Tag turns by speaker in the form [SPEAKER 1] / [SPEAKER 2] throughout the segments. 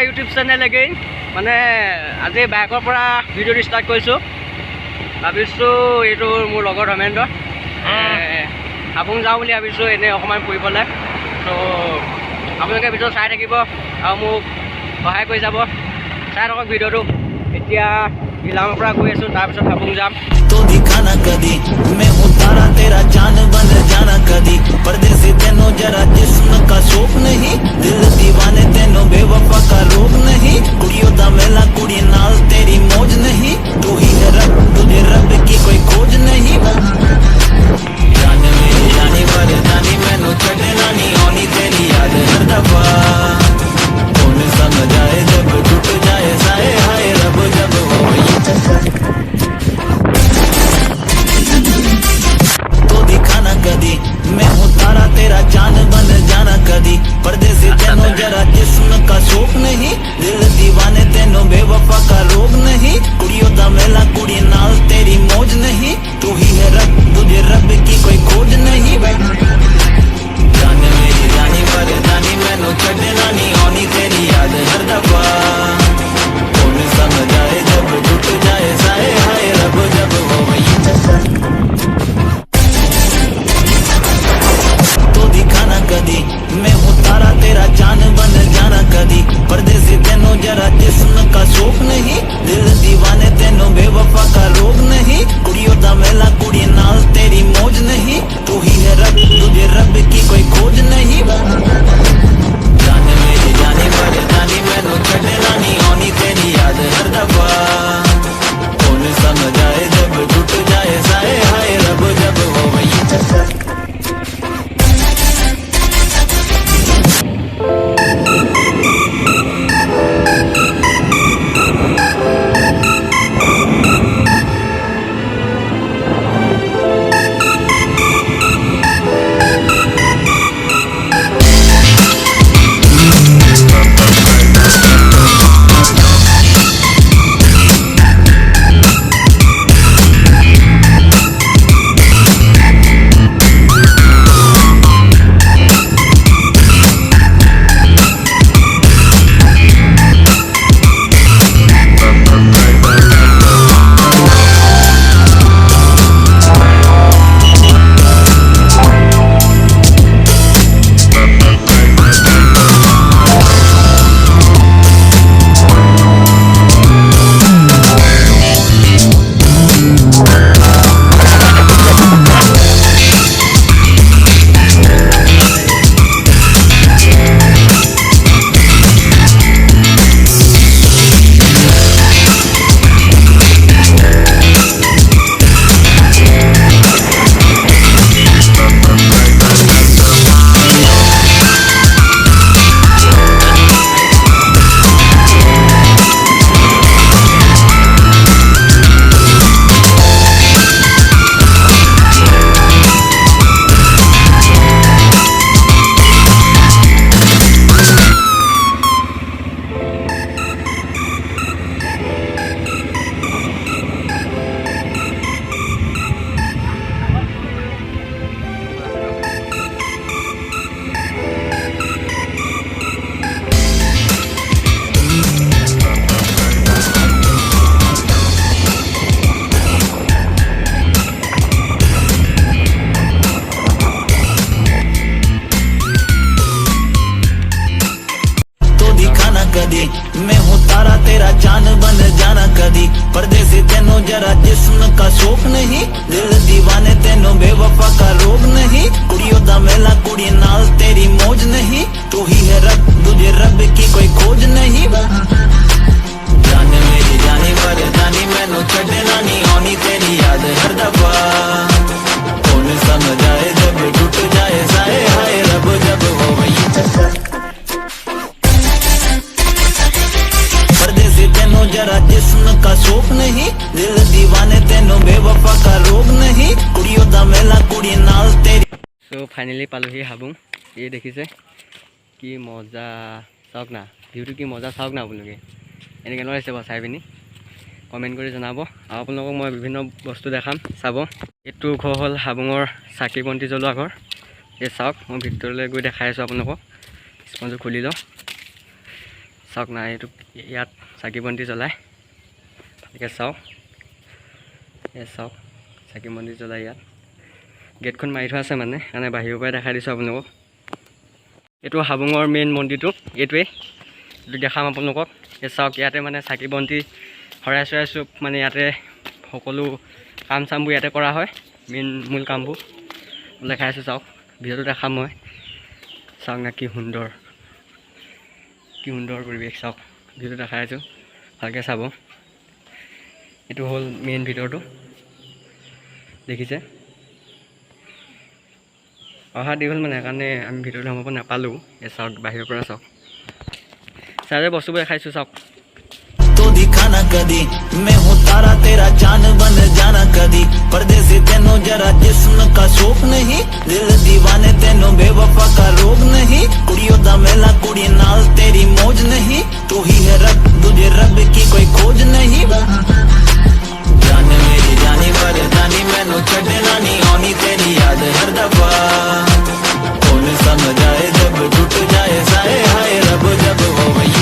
[SPEAKER 1] YouTube channel again মানে আজি বাইকৰ পৰা ভিডিঅ' ষ্টাৰ্ট কৰিছোঁ ভাবিছোঁ এইটো মোৰ লগৰ ধৰ্মেন্দ্ৰ হাবুং যাওঁ বুলি ভাবিছোঁ এনেই অকণমান ফুৰিবলৈ তো আপোনালোকে ভিডিঅ' চাই থাকিব আৰু মোক সহায় কৰি যাব চাই থাকক ভিডিঅ'টো এতিয়া গিলামৰ পৰা গৈ আছোঁ তাৰপিছত হাবুং যাম
[SPEAKER 2] तो दिखाना कदी मैं उतारा तेरा जान बन जाना कदी परदेसी तेनो जरा जिस्म का शौक नहीं दिल दीवाने तेनो बेवफा का रोग नहीं कुड़ियों दा मेला कुड़ी नाल तेरी मौज नहीं तू ही है रब तुझे रब की कोई खोज नहीं जान मेरी जानी पर जानी मैनू छड़ना नहीं आनी तेरी याद हर दफा कौन समझ आए जब टूट जाए साए हाय रब जब हो कदी मैं उतारा तेरा जान बन जाना कदी परदेसी तेनो जरा जिस्म का शौक नहीं दिल दीवाने तेनो बेवफा का रोग नहीं कुड़ियों दा मेला कुड़ी नाल तेरी मौज नहीं तू ही है रब तुझे रब की कोई खोज नहीं जान मेरी जानी पर जानी मैनू छड़ना नहीं आनी तेरी याद हर दफा कौन समझ आए जब टूट जाए साए हाय रब जब हो वही कदी मैं उतारा तेरा जान बन जाना कदी परदेसी तेनो जरा जिस्म का शौक नहीं दिल दीवाने तेनो बेवफा का रोग नहीं कुड़ियों दा मेला कुड़ी नाल तेरी मौज नहीं तू ही है रब तुझे रब की कोई खोज नहीं जान मेरी जानी पर जानी मैनू छड़ना नहीं आनी तेरी याद हर दफा कौन समझ आए जब टूट जाए साए हाय रब जब हो वही कदी मैं उतारा तेरा जान बन जाना कदी परदेसी तेनो जरा जिस्म का शौक नहीं दिल दीवाने तेनो बेवफा का रोग नहीं कुड़ियों दा मेला कुड़ी नाल तेरी मौज नहीं तू ही है रब तुझे रब की कोई खोज नहीं जान मेरी जानी पर जानी मैनू छड़ना नहीं आनी तेरी याद हर दफा कौन समझ आए जब टूट जाए साए हाय रब जब हो वही तेनो जरा जिस्म का शौक नहीं दिल दीवाने तेनो बेवफा का रोग नहीं कुड़ियों दा मेला कुड़ी नाल तेरी
[SPEAKER 1] सो फाइनली पालोহি হাবুং ये দেখিছে কি মজা চাওক না ভিউটো কি মজা চাওক না আপোনালোকে এনেকৈ লৈছে বা চাই পিনি কমেণ্ট কৰি জনাব আৰু আপোনালোকক মই বিভিন্ন বস্তু দেখাম চাব এইটো ঘৰ হ'ল হাবুঙৰ চাকি বন্তি জ্বলোৱা ঘৰ এই চাওক মই ভিতৰলৈ গৈ দেখাই আছোঁ আপোনালোকক স্পঞ্জটো খুলি লওঁ চাওক না, এইটো ইয়াত চাকি বন্তি জ্বলায়, ভালকৈ চাওক, এই চাওক চাকি বন্তি জ্বলায় ইয়াত। গেটখন মাৰি থোৱা আছে মানে, সেইকাৰণে বাহিৰৰ পৰাই দেখাই দিছোঁ আপোনালোকক। এইটো হাবুঙৰ মেইন মন্দিৰটো, এইটোৱেই, এইটো দেখাম আপোনালোকক। এই চাওক ইয়াতে মানে চাকি বন্তি শৰাই চৰাই চব মানে ইয়াতে সকলো কাম চামবোৰ ইয়াতে কৰা হয়, মূল কামবোৰ দেখাই আছোঁ। চাওক ভিডিঅ'টো দেখাম মই, চাওক না কি সুন্দৰ পৰিৱেশ। চাওক ভিডিঅ'টো দেখাই আছোঁ, ভালকৈ চাব। এইটো হ'ল মেইন ভিতৰটো, দেখিছে। অহা দীঘল মানে সেইকাৰণে আমি ভিতৰলৈ সোমাব নাপালোঁ। এই চাওক বাহিৰৰ পৰা চাওক, চাই বস্তুবোৰ দেখাইছোঁ। চাওক
[SPEAKER 2] तो दिखाना कदी मैं हूँ तारा तेरा चांद बन जाना कदी पर्दे से तेनों जरा जिस्म का शौक नहीं दिल दीवाने तेनों बेवफा का रोग नहीं कुड़ियों दा मेला कुड़ी नाल तेरी मौज नहीं तू ही है रब तुझे रब की कोई खोज नहीं जान मेरी जानी पर जानी मैनू छड़ना नहीं आनी तेरी याद हर दफा कौन समझाए जब टूट जाए साए हाय रब जब हो वही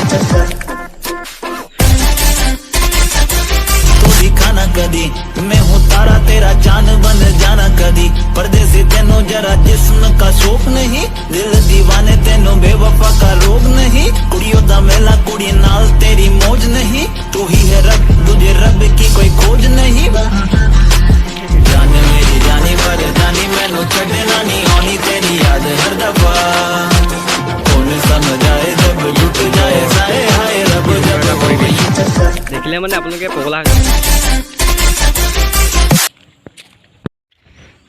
[SPEAKER 2] दिखाना कदी मैं हूँ तारा तेरा चांद बन जाना कदी पर्दे से तेनों जरा जिस्म का शौक नहीं दिल दीवाने तेनों बेवफा का रोग नहीं कुड़ियों दा मेला कुड़ी नाल तेरी मौज नहीं तू ही है रब तुझे रब की कोई खोज नहीं जान मेरी जानी पर जानी मैनू छड़ना नहीं आनी तेरी याद हर दफा कौन समझाए जब टूट जाए साए हाय रब जब हो गई
[SPEAKER 1] দেখিলে মানে আপোনালোকে পগলা হৈ যাব।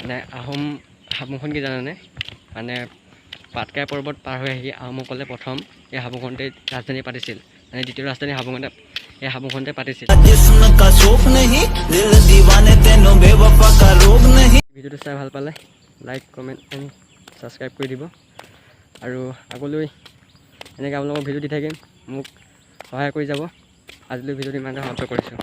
[SPEAKER 1] মানে হাবুংখন কি জানেনে, মানে পাটকাই পৰ্বত পাৰ হৈ আহি আহোমসকলে প্ৰথম এই হাবুংখনতে ৰাজধানী পাতিছিল, মানে দ্বিতীয় ৰাজধানী এই হাবুংখনতে পাতিছিল। ভিডিঅ'টো চাই ভাল পালে লাইক কমেণ্ট এণ্ড ছাবস্ক্ৰাইব কৰি দিব, আৰু আগলৈ এনেকৈ আপোনালোকক ভিডিঅ' দি থাকিম, মোক সহায় কৰি যাব। আজিলৈ ভিডিঅ'টো ইমানতে সমাপ্ত কৰিছোঁ।